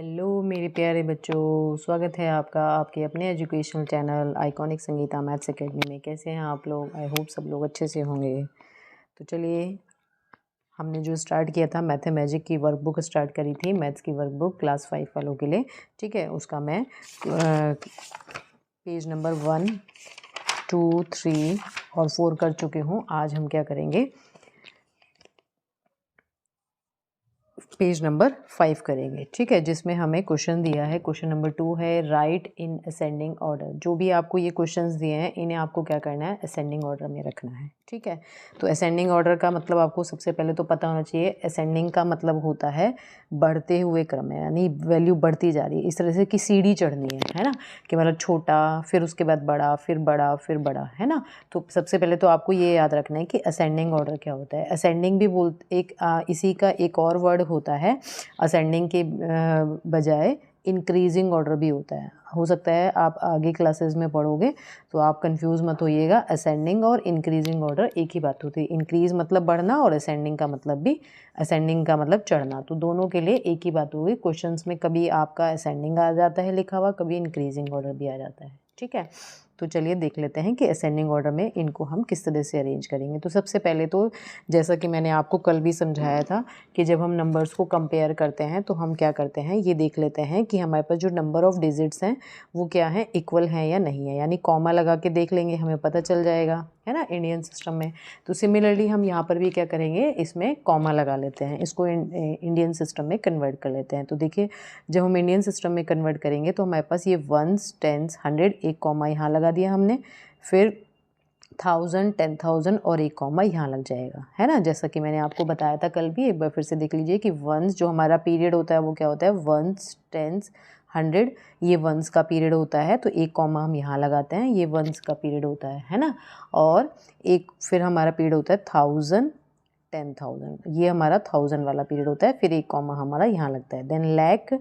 Hello मेरे प्यारे बच्चों, स्वागत है आपका आपके अपने educational channel iconic Sangeeta maths academy में। कैसे हैं आप लोग? आई होप सब लोग अच्छे से होंगे। तो चलिए, हमने जो स्टार्ट किया था मैथमेजिक की वर्कबुक स्टार्ट करी थी, मैथ्स की वर्कबुक क्लास 5 वालों के लिए। ठीक है, उसका मैं पेज नंबर 1, 2, 3 और 4 कर चुके हूँ। आज हम क्या करेंगे, पेज नंबर 5 करेंगे। ठीक है, जिसमें हमें क्वेश्चन दिया है, क्वेश्चन नंबर 2 है राइट इन असेंडिंग ऑर्डर। जो भी आपको ये क्वेश्चंस दिए हैं इन्हें आपको क्या करना है, असेंडिंग ऑर्डर में रखना है। ठीक है, तो असेंडिंग ऑर्डर का मतलब आपको सबसे पहले तो पता होना चाहिए। असेंडिंग का मतलब होता है बढ़ते हुए क्रम में, यानी वैल्यू बढ़ती जा रही है, इस तरह से कि सीढ़ी चढ़नी है ना, कि मतलब छोटा, फिर उसके बाद बड़ा, फिर बड़ा, फिर बड़ा, है ना। तो सबसे पहले तो आपको ये याद रखना है कि असेंडिंग ऑर्डर क्या होता है। असेंडिंग भी इसी का एक और वर्ड होता है, असेंडिंग के बजाय इंक्रीजिंग ऑर्डर भी होता है। हो सकता है आप आगे क्लासेस में पढ़ोगे तो आप कंफ्यूज मत होइएगा। असेंडिंग और इंक्रीजिंग ऑर्डर एक ही बात होती है। इंक्रीज मतलब बढ़ना और असेंडिंग का मतलब चढ़ना, तो दोनों के लिए एक ही बात होगी। क्वेश्चंस में कभी आपका असेंडिंग आ जाता है लिखा हुआ, कभी इंक्रीजिंग ऑर्डर भी आ जाता है। ठीक है, तो चलिए देख लेते हैं कि असेंडिंग ऑर्डर में इनको हम किस तरह से अरेंज करेंगे। तो सबसे पहले तो जैसा कि मैंने आपको कल भी समझाया था कि जब हम नंबर्स को कंपेयर करते हैं तो हम क्या करते हैं, ये देख लेते हैं कि हमारे पास जो नंबर ऑफ़ डिजिट्स हैं वो क्या है, इक्वल हैं या नहीं है। यानी कॉमा लगा के देख लेंगे, हमें पता चल जाएगा, है ना, इंडियन सिस्टम में। तो सिमिलरली हम यहाँ पर भी क्या करेंगे, इसमें कॉमा लगा लेते हैं, इसको इंडियन सिस्टम में कन्वर्ट कर लेते हैं। तो देखिए, जब हम इंडियन सिस्टम में कन्वर्ट करेंगे तो हमारे पास ये वंस, टेंस, 100, एक कॉमा यहाँ लगा दिया हमने, फिर 1000, 10,000 और एक कॉमा यहाँ लग जाएगा, है ना। जैसा कि मैंने आपको बताया था कल भी, एक बार फिर से देख लीजिए कि वंस जो हमारा पीरियड होता है वो क्या होता है, वंस, टेंस, 100, ये वंस का पीरियड होता है, तो एक कॉमा हम यहाँ लगाते हैं, ये वंस का पीरियड होता है ना। और एक फिर हमारा पीरियड होता है 1000, 10,000, ये हमारा 1000 वाला पीरियड होता है, फिर एक कॉमा हमारा यहाँ लगता है, देन लाख,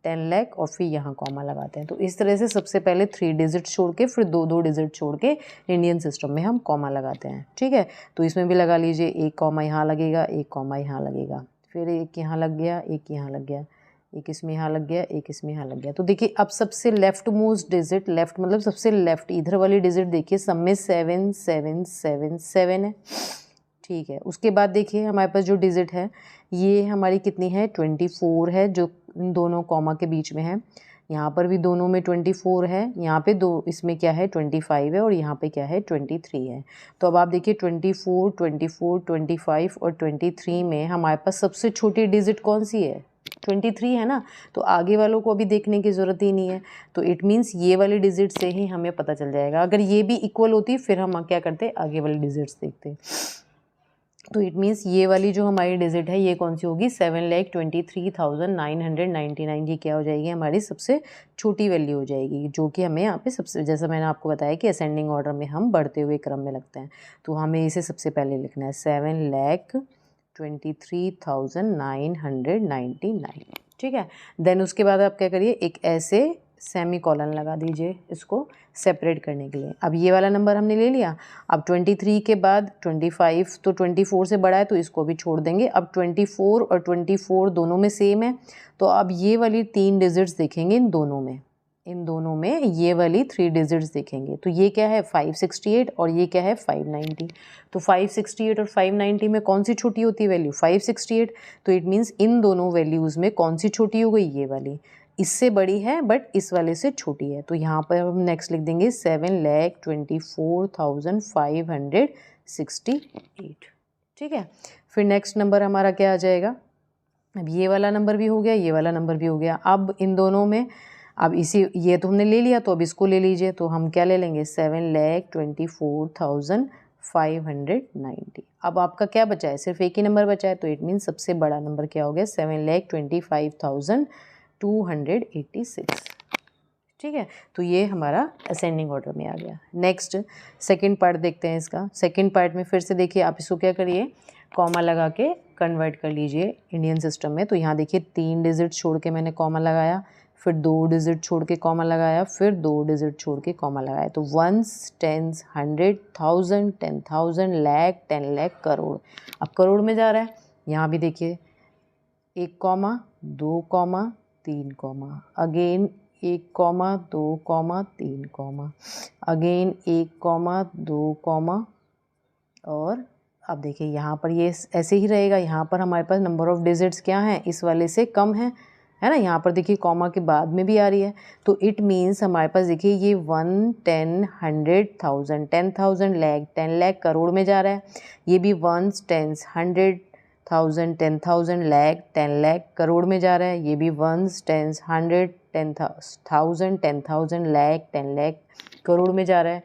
10 लाख और फिर यहाँ कॉमा लगाते हैं। तो इस तरह से सबसे पहले 3 डिजिट छोड़ के फिर 2 डिजिट छोड़ के इंडियन सिस्टम में हम कॉमा लगाते हैं। ठीक है, तो इसमें भी लगा लीजिए, एक कॉमा यहाँ लगेगा, एक कॉमा यहाँ लगेगा, फिर एक यहाँ लग गया, एक यहाँ लग गया, एक इसमें यहाँ लग गया, एक इसमें यहाँ लग गया। तो देखिए, अब सबसे लेफ्ट मोस्ट डिजिट, लेफ्ट मतलब सबसे लेफ्ट इधर वाली डिजिट देखिए, सब में 7 7 7 7 है। ठीक है, उसके बाद देखिए हमारे पास जो डिजिट है ये हमारी कितनी है, 24 है, जो इन दोनों कॉमा के बीच में है। यहाँ पर भी दोनों में 24 है, यहाँ पे दो, इसमें क्या है 25 है और यहाँ पे क्या है 23 है। तो अब आप देखिए 24, 24, 25 और 23 में हमारे पास सबसे छोटी डिजिट कौन सी है, 23 है ना। तो आगे वालों को अभी देखने की ज़रूरत ही नहीं है, तो इट मीन्स ये वाली डिजिट से ही हमें पता चल जाएगा। अगर ये भी इक्वल होती फिर हम क्या करते, आगे वाली डिजिट्स देखते। तो इट मीन्स ये वाली जो हमारी डिजिट है ये कौन सी होगी, 7,23,999। ये क्या हो जाएगी, हमारी सबसे छोटी वैल्यू हो जाएगी, जो कि हमें यहाँ पे सबसे, जैसा मैंने आपको बताया कि असेंडिंग ऑर्डर में हम बढ़ते हुए क्रम में लगते हैं, तो हमें इसे सबसे पहले लिखना है 7,23,999। ठीक है, देन उसके बाद आप क्या करिए, एक ऐसे सेमी कॉलन लगा दीजिए इसको सेपरेट करने के लिए। अब ये वाला नंबर हमने ले लिया, अब 23 के बाद 25, तो 24 से बड़ा है तो इसको भी छोड़ देंगे। अब 24 और 24 दोनों में सेम है, तो अब ये वाली 3 डिजिट्स देखेंगे, इन दोनों में ये वाली 3 डिजिट्स देखेंगे। तो ये क्या है 568 और ये क्या है 590। तो 568 और 590 में कौन सी छोटी होती है वैल्यू, 568। तो इट मीन्स इन दोनों वैल्यूज़ में कौन सी छोटी हो गई, ये वाली, इससे बड़ी है बट इस वाले से छोटी है। तो यहाँ पर हम नेक्स्ट लिख देंगे 7,24,568। ठीक है, फिर नेक्स्ट नंबर हमारा क्या आ जाएगा, अब ये वाला नंबर भी हो गया, ये वाला नंबर भी हो गया। अब इन दोनों में, अब इसी, ये तो हमने ले लिया, तो अब इसको ले लीजिए, तो हम क्या ले लेंगे 7,24,590। अब आपका क्या बचा है, सिर्फ एक ही नंबर बचा है, तो इट मीन सबसे बड़ा नंबर क्या हो गया, 7,25,286। ठीक है, तो ये हमारा असेंडिंग ऑर्डर में आ गया। नेक्स्ट सेकंड पार्ट देखते हैं इसका। सेकंड पार्ट में फिर से देखिए, आप इसको क्या करिए, कॉमा लगा के कन्वर्ट कर लीजिए इंडियन सिस्टम में। तो यहाँ देखिए 3 डिजिट छोड़ के मैंने कॉमा लगाया, फिर 2 डिजिट छोड़ के कॉमा लगाया, फिर 2 डिजिट छोड़ के कॉमा लगाया। तो वंस, टेंस, 100, 1000, 10,000, लाख, 10 लाख, करोड़। अब करोड़ में जा रहा है, यहाँ भी देखिए 1 comma, 2 comma, 3 comma, again 1 comma 2 comma 3 comma, again 1 comma 2 comma, और अब देखिए यहाँ पर ये ऐसे ही रहेगा। यहाँ पर हमारे पास नंबर ऑफ़ डिजिट्स क्या हैं, इस वाले से कम है ना। यहाँ पर देखिए कॉमा के बाद में भी आ रही है, तो इट मीन्स हमारे पास देखिए ये 1, 10, 100, 1000, 10,000 लाख, 10 लाख करोड़ में जा रहा है। ये भी 1, 10, 100, 1000, 10,000 लाख, 10 लाख करोड़ में जा रहा है। ये भी 1, 10, 100, 10,000, 10,000 लाख, 10 लाख करोड़ में जा रहा है।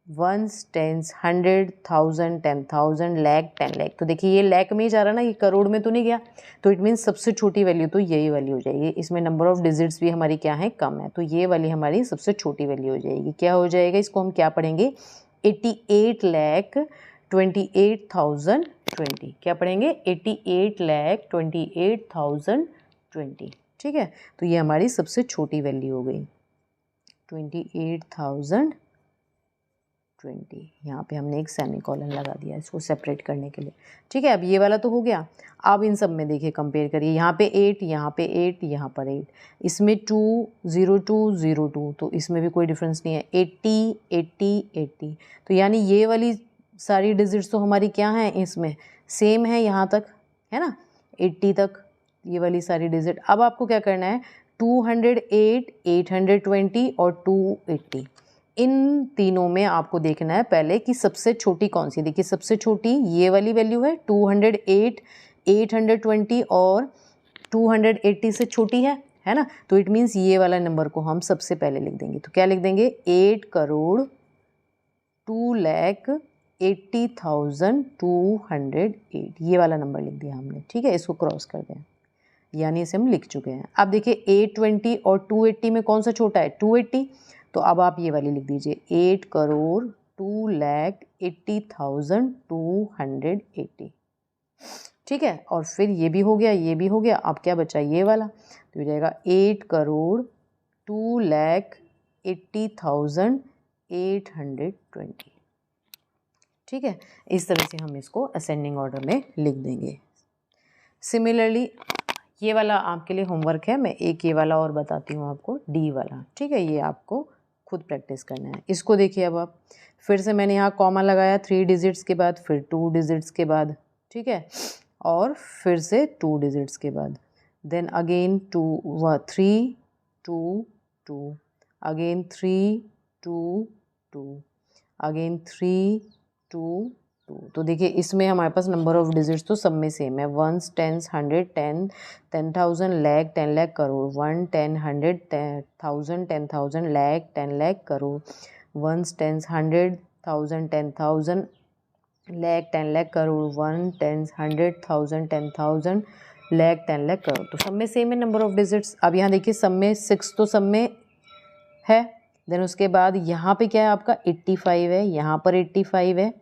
1, 10, 100, 1000, 10,000 लाख, 10 लाख। तो देखिए ये लाख में ही जा रहा है ना, ये करोड़ में तो नहीं गया। तो इट मीन्स सबसे छोटी वैल्यू तो यही वाली हो जाएगी। इसमें नंबर ऑफ डिजिट्स भी हमारी क्या है, कम है, तो ये वाली हमारी सबसे छोटी वैल्यू हो जाएगी। क्या हो जाएगा, इसको हम क्या पढ़ेंगे, 88,28,020। क्या पढ़ेंगे, 88,28,020। ठीक है, तो ये हमारी सबसे छोटी वैल्यू हो गई 28,020। यहाँ पे हमने एक सेमी कॉलन लगा दिया इसको सेपरेट करने के लिए। ठीक है, अब ये वाला तो हो गया। अब इन सब में देखिए कंपेयर करिए, यहाँ पे 8, यहाँ पे 8, यहाँ पर 8, इसमें 2, 0, 2, 0, 2, तो इसमें भी कोई डिफरेंस नहीं है। 80, 80, 80, तो यानी ये वाली सारी डिजिट्स तो हमारी क्या हैं, इसमें सेम है यहाँ तक, है ना, 80 तक ये वाली सारी डिजिट। अब आपको क्या करना है, 208, 820 और 280, इन तीनों में आपको देखना है पहले कि सबसे छोटी कौन सी। देखिए सबसे छोटी ये वाली वैल्यू है 208, 820 और 280 से छोटी है ना। तो इट मीन्स ये वाला नंबर को हम सबसे पहले लिख देंगे। तो क्या लिख देंगे, 8,02,80,208, ये वाला नंबर लिख दिया हमने। ठीक है, इसको क्रॉस कर दें, यानी इसे हम लिख चुके हैं। अब देखिए 820 और 280 में कौन सा छोटा है, 280, तो अब आप ये वाली लिख दीजिए 8,02,80,280। ठीक है, और फिर ये भी हो गया, ये भी हो गया। अब क्या बचा, ये वाला, तो हो जाएगा 8,02,80,820। ठीक है, इस तरह से हम इसको असेंडिंग ऑर्डर में लिख देंगे। सिमिलरली ये वाला आपके लिए होमवर्क है, मैं एक ये वाला और बताती हूँ आपको, डी वाला। ठीक है, ये आपको खुद प्रैक्टिस करना है। इसको देखिए, अब आप फिर से मैंने यहाँ कॉमा लगाया 3 डिजिट्स के बाद, फिर 2 डिजिट्स के बाद, ठीक है, और फिर से 2 डिजिट्स के बाद, देन अगेन 2, 3, 2, 2, अगेन 3, 2, 2, अगेन 3, 2, 2। तो देखिए इसमें हमारे पास नंबर ऑफ डिजिट्स तो सब में सेम है, 1, 10, 100, 10, 10,000 लाख, 10 लाख करोड़, 1, 10, 100, 10,000, 10,000 लाख, 10 लाख करोड़, 1, 10, 100, 1000, 10,000 लाख, 10 लाख करोड़, 1, 10, 100, 1000, 10,000 लाख, 10 लाख करोड़। तो सब में सेम है नंबर ऑफ डिजिट्स। अब यहाँ देखिए सब में 6 तो सब में है, देन उसके बाद यहाँ पे क्या है आपका 85 है, यहाँ पर 85 है,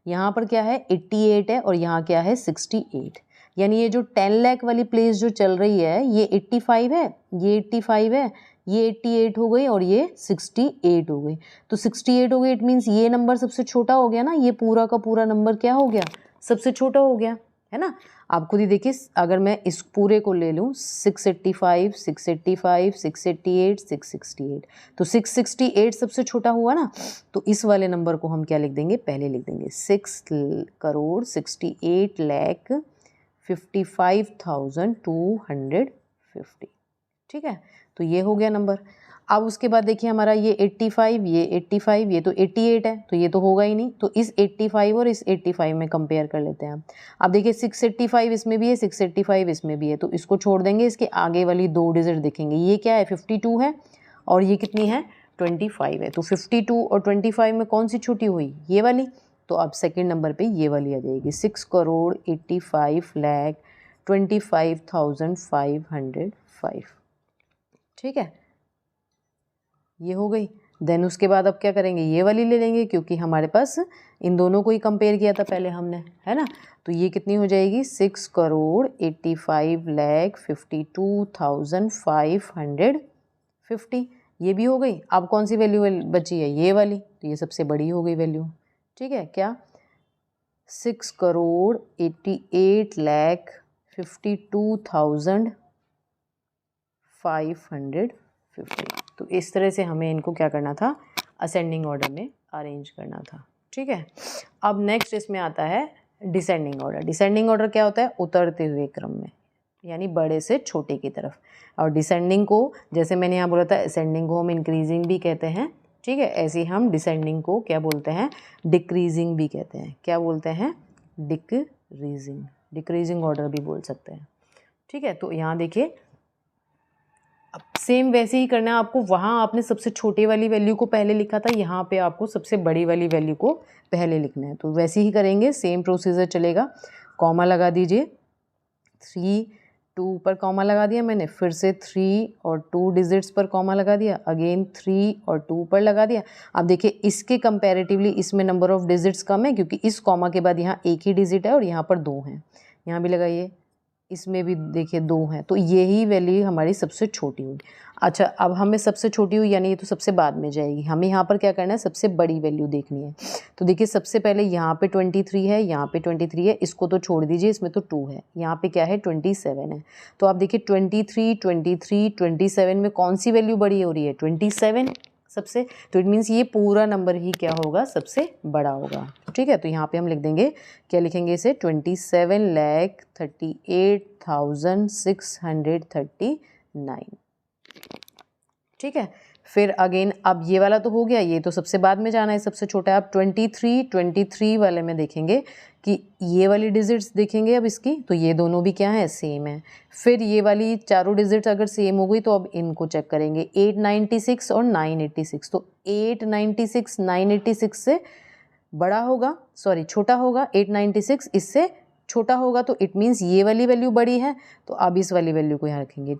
यहाँ पर क्या है 88 है, और यहाँ क्या है 68। यानी ये जो 10 लाख वाली प्लेस जो चल रही है ये 85 है, ये 85 है, ये 88 हो गई और ये 68 हो गई। तो 68 हो गई, इट मीन्स ये नंबर सबसे छोटा हो गया ना, ये पूरा का पूरा नंबर क्या हो गया, सबसे छोटा हो गया, है ना। आप खुद ही देखिए, अगर मैं इस पूरे को ले लूँ 685, 685, 688, 668, तो 668 सबसे छोटा हुआ ना। तो इस वाले नंबर को हम क्या लिख देंगे, पहले लिख देंगे 6,68,55,250। ठीक है, तो ये हो गया नंबर। अब उसके बाद देखिए हमारा ये 85, ये 85, ये तो 88 है, तो ये तो होगा ही नहीं। तो इस 85 और इस 85 में कंपेयर कर लेते हैं। अब देखिए 685 इसमें भी है, 685 इसमें भी है, तो इसको छोड़ देंगे, इसके आगे वाली 2 डिजिट देखेंगे। ये क्या है 52 है, और ये कितनी है 25 है। तो 52 और 25 में कौन सी छोटी हुई, ये वाली। तो अब सेकेंड नंबर पर ये वाली आ जाएगी 6,85,25,505। ठीक है, ये हो गई। देन उसके बाद अब क्या करेंगे, ये वाली ले लेंगे, क्योंकि हमारे पास इन दोनों को ही कंपेयर किया था पहले हमने, है ना। तो ये कितनी हो जाएगी 6,85,52,550। ये भी हो गई। अब कौन सी वैल्यू बची है, ये वाली, तो ये सबसे बड़ी हो गई वैल्यू। ठीक है, क्या 6,88,52,000 550। तो इस तरह से हमें इनको क्या करना था, असेंडिंग ऑर्डर में अरेंज करना था, ठीक है। अब नेक्स्ट इसमें आता है डिसेंडिंग ऑर्डर। डिसेंडिंग ऑर्डर क्या होता है, उतरते हुए क्रम में, यानी बड़े से छोटे की तरफ। और डिसेंडिंग को, जैसे मैंने यहाँ बोला था, असेंडिंग को हम इंक्रीजिंग भी कहते हैं, ठीक है। ऐसे ही हम डिसेंडिंग को क्या बोलते हैं, डिक्रीजिंग भी कहते हैं। क्या बोलते हैं, डिक्रीजिंग, डिक्रीजिंग ऑर्डर भी बोल सकते हैं, ठीक है। तो यहाँ देखिए अब सेम वैसे ही करना है आपको। वहाँ आपने सबसे छोटे वाली वैल्यू को पहले लिखा था, यहाँ पे आपको सबसे बड़ी वाली वैल्यू को पहले लिखना है। तो वैसे ही करेंगे, सेम प्रोसीजर चलेगा। कॉमा लगा दीजिए, 3 2 पर कॉमा लगा दिया मैंने, फिर से 3 और 2 डिजिट्स पर कॉमा लगा दिया, अगेन 3 और 2 पर लगा दिया। अब देखिए इसके कंपैरेटिवली इसमें नंबर ऑफ डिजिट्स कम है, क्योंकि इस कॉमा के बाद यहाँ एक ही डिजिट है और यहाँ पर 2 हैं। यहाँ भी लगाइए, इसमें भी देखिए 2 हैं, तो यही वैल्यू हमारी सबसे छोटी हुई। अच्छा, अब हमें सबसे छोटी हुई यानी ये तो सबसे बाद में जाएगी। हमें यहाँ पर क्या करना है, सबसे बड़ी वैल्यू देखनी है। तो देखिए सबसे पहले यहाँ पे 23 है, यहाँ पे 23 है, इसको तो छोड़ दीजिए, इसमें तो 2 है। यहाँ पे क्या है, 27 है। तो आप देखिए 23, 23, 27 में कौन सी वैल्यू बड़ी हो रही है, 27 सबसे। तो इट मीन्स ये पूरा नंबर ही क्या होगा, सबसे बड़ा होगा, ठीक है। तो यहाँ पे हम लिख देंगे, क्या लिखेंगे इसे, 27,38,639, ठीक है। फिर अगेन अब ये वाला तो हो गया, ये तो सबसे बाद में जाना है, सबसे छोटा है। अब 23 वाले में देखेंगे कि ये वाली डिजिट्स देखेंगे अब इसकी, तो ये दोनों भी क्या है, सेम है। फिर ये वाली चारों डिजिट्स अगर सेम हो गई तो अब इनको चेक करेंगे, 896 और 986। तो 896 986 से बड़ा होगा, सॉरी छोटा होगा, 896 इससे छोटा होगा, तो इट मीन्स ये वाली वैल्यू बड़ी है। तो अब इस वाली वैल्यू को यहाँ रखेंगे,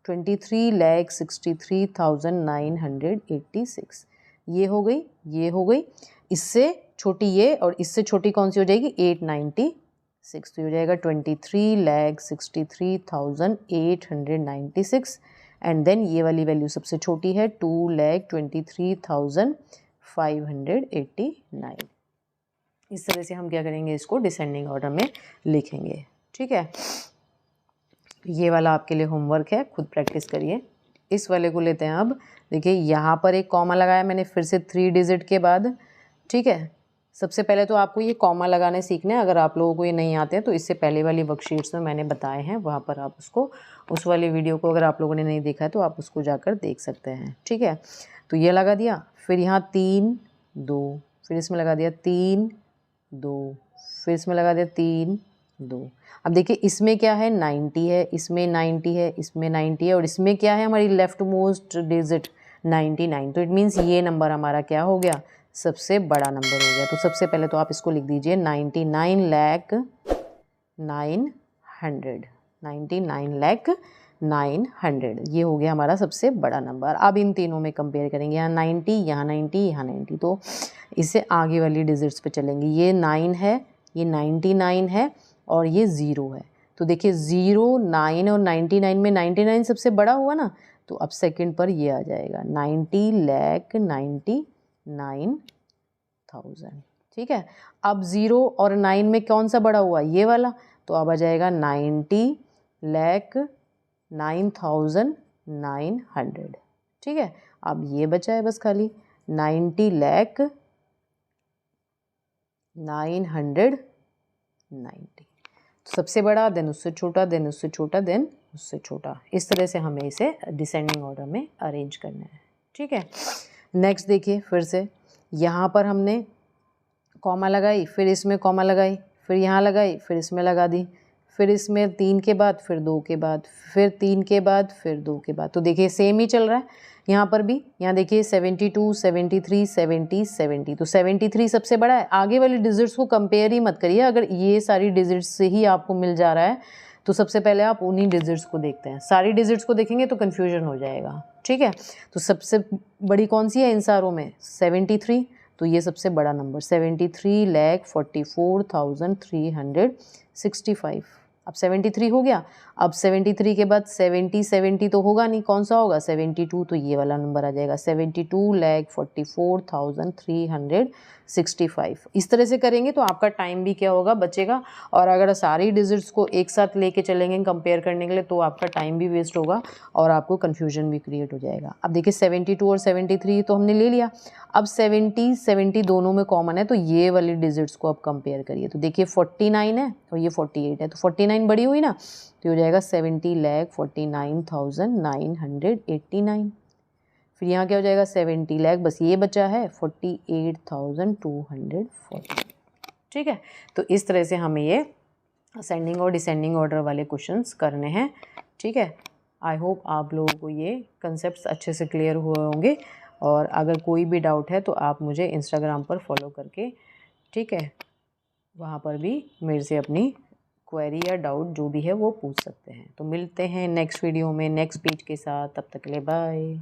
23,63,986, ये हो गई, ये हो गई। इससे छोटी ये और इससे छोटी कौन सी हो जाएगी, 896। तो हो जाएगा 23,63,896। एंड देन ये वाली वैल्यू सबसे छोटी है, 2,23,589। इस तरह से हम क्या करेंगे, इसको डिसेंडिंग ऑर्डर में लिखेंगे, ठीक है। ये वाला आपके लिए होमवर्क है, खुद प्रैक्टिस करिए। इस वाले को लेते हैं अब। देखिए यहाँ पर एक कॉमा लगाया मैंने फिर से 3 डिजिट के बाद, ठीक है। सबसे पहले तो आपको ये कॉमा लगाने सीखने हैं। अगर आप लोगों को ये नहीं आते हैं तो इससे पहले वाली वर्कशीट्स में मैंने बताए हैं, वहाँ पर आप उसको, उस वाली वीडियो को अगर आप लोगों ने नहीं देखा है तो आप उसको जाकर देख सकते हैं, ठीक है। तो ये लगा दिया, फिर यहाँ 3 2, फिर इसमें लगा दिया 3 2, फिर इसमें लगा दिया 3 2। अब देखिए इसमें क्या है, 90 है, इसमें 90 है, इसमें 90 है, और इसमें क्या है, हमारी लेफ्ट मोस्ट डिजिट 99। तो इट मीन्स ये नंबर हमारा क्या हो गया, सबसे बड़ा नंबर हो गया। तो सबसे पहले तो आप इसको लिख दीजिए, 99,900,000, ये हो गया हमारा सबसे बड़ा नंबर। अब इन तीनों में कंपेयर करेंगे, यहाँ 90, यहाँ 90, यहाँ 90। तो इससे आगे वाली डिजिट्स पे चलेंगे, ये 9 है, ये 99 है और ये 0 है। तो देखिए 0, 9 और 99 में 99 सबसे बड़ा हुआ ना, तो अब सेकंड पर ये आ जाएगा 90,99,000, ठीक है। अब 0 और 9 में कौन सा बड़ा हुआ, ये वाला, तो अब आ जाएगा 90,09,900, ठीक है। अब ये बचा है बस खाली 90,990। सबसे बड़ा, देन उससे छोटा, देन उससे छोटा, देन उससे छोटा। इस तरह से हमें इसे डिसेंडिंग ऑर्डर में अरेंज करना है, ठीक है। नेक्स्ट देखिए, फिर से यहाँ पर हमने कॉमा लगाई, फिर इसमें कॉमा लगाई, फिर यहाँ लगाई, फिर इसमें लगा दी, फिर इसमें 3 के बाद, फिर 2 के बाद, फिर 3 के बाद, फिर 2 के बाद। तो देखिए सेम ही चल रहा है यहाँ पर भी। यहाँ देखिए 72, 73, 70, 70। तो 73 सबसे बड़ा है। आगे वाली डिजिट्स को कंपेयर ही मत करिए। अगर ये सारी डिजिट्स से ही आपको मिल जा रहा है तो सबसे पहले आप उन्हीं डिजिट्स को देखते हैं। सारी डिजिट्स को देखेंगे तो कन्फ्यूजन हो जाएगा, ठीक है। तो सबसे बड़ी कौन सी है इन सारों में, 73। तो ये सबसे बड़ा नंबर 73,44,365। अब 73 हो गया। अब 73 के बाद 70 तो होगा नहीं, कौन सा होगा, 72। तो ये वाला नंबर आ जाएगा 72,44,365। 65। इस तरह से करेंगे तो आपका टाइम भी क्या होगा, बचेगा। और अगर सारी डिजिट्स को एक साथ लेके चलेंगे कंपेयर करने के लिए तो आपका टाइम भी वेस्ट होगा और आपको कन्फ्यूजन भी क्रिएट हो जाएगा। अब देखिए 72 और 73 तो हमने ले लिया। अब 70 दोनों में कॉमन है तो ये वाली डिजिट्स को अब कंपेयर करिए। तो देखिए 49 है और ये 48 है, तो 49 बड़ी हुई ना, तो हो जाएगा 70,49,989। फिर यहाँ क्या हो जाएगा 70 लाख, बस ये बचा है 48,240। ठीक है, तो इस तरह से हमें ये असेंडिंग और डिसेंडिंग ऑर्डर वाले क्वेश्चंस करने हैं। ठीक है, आई होप आप लोगों को ये कंसेप्ट्स अच्छे से क्लियर हुए होंगे। और अगर कोई भी डाउट है तो आप मुझे इंस्टाग्राम पर फॉलो करके, ठीक है, वहाँ पर भी मेरे से अपनी क्वेरी या डाउट जो भी है वो पूछ सकते हैं। तो मिलते हैं नेक्स्ट वीडियो में नेक्स्ट पेज के साथ, तब तक के लिए बाय।